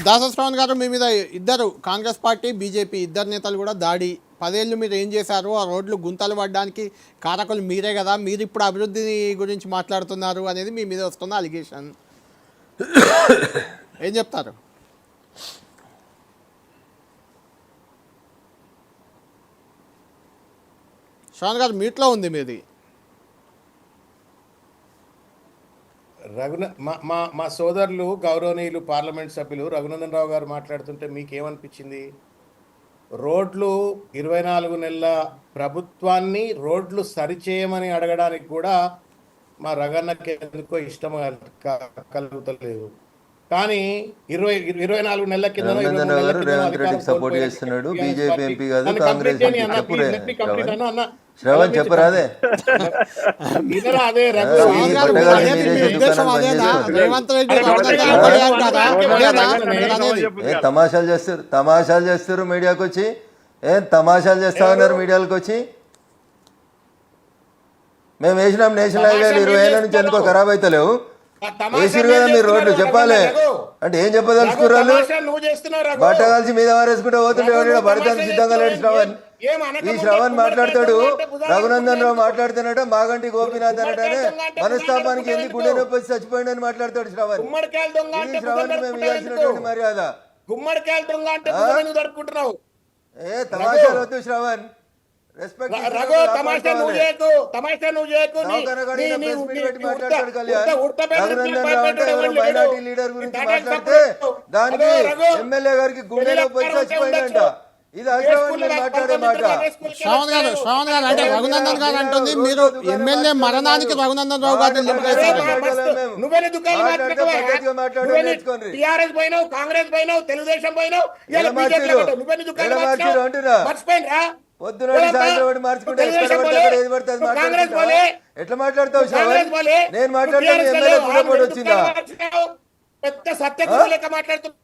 దాసశ్రవణ్ గారు, మీ మీద ఇద్దరు కాంగ్రెస్ పార్టీ బీజేపీ ఇద్దరు నేతలు కూడా దాడి, 10 ఏళ్ళు మీరు ఏం చేశారు, ఆ రోడ్లు గుంతలు పడడానికి కారకులు మీరే కదా, మీరు ఇప్పుడు అభివృద్ధి గురించి మాట్లాడుతున్నారు అనేది మీ మీద వస్తున్న అలిగేషన్. ఏం చెప్తారు? శ్రవణ్ గారు మీట్లో ఉంది మీది. మా సోదరులు గౌరవనీయులు పార్లమెంట్ సభ్యులు రఘునందన్ రావు గారు మాట్లాడుతుంటే మీకేమనిపించింది? రోడ్లు 24 నెలల ప్రభుత్వాన్ని రోడ్లు సరిచేయమని అడగడానికి కూడా మా రగన్నకి ఎందుకో ఇష్టం కలుగుతలేదు. కానీ 24 నెలల కింద సపోర్ట్ చేస్తున్నాడు బీజేపీ ఎంపీ కాదు కాంగ్రెస్ శ్రవణ్ చెప్పరాదే తమాషాలు చేస్తారు మీడియాకి వచ్చి. ఏం తమాషాలు చేస్తా ఉన్నారు మీడియాలకు వచ్చి? మేము వేసినాం నేషనల్ హైవేలు 20 ఏళ్ళ నుంచి ఎందుకో ఖరాబ్ అవుతలేవు. వేసిరు కదా మీరు రోడ్లు, చెప్పాలి అంటే ఏం చెప్పదలుచుకున్నారు? బట్ట కలిసి మీద వారేసుకుంటే పోతుంటే పడతాను సిద్ధంగా లేడు శ్రవణ్. ఈ శ్రవణ్ మాట్లాడతాడు, రఘునందన్ రావు మాట్లాడుతున్నట, మాగంటి గోపీనాథ్ అనటనే మనస్తాపానికి ఎందుకు గుండె నొప్పి వచ్చి చచ్చిపోయింది అని మాట్లాడతాడు శ్రవణ్. శ్రవణ్ మేము ఇవ్వాల్సినటువంటి మర్యాద. ఏ తమాషాలు వద్దు శ్రవణ్, మైనార్టీ లీడర్ గురించి మాట్లాడితే దానికి ఎమ్మెల్యే గారికి గుండెలో పోయి చచ్చిపోయిందంట. ఇది మాట్లాడే మాట. శ్రవణ్ గారు అంటే రఘునందన్ గారు అంటుంది మీరు ఎమ్మెల్యే మరణానికి రఘునందన్ రావు గారిని పొద్దున మార్చుకుంటే ఎట్లా మాట్లాడతావు? నేను మాట్లాడతాను, ఎమ్మెల్యే గుండెపోటు వచ్చిందా? పెద్ద సత్య లెక్క మాట్లాడుతున్నా.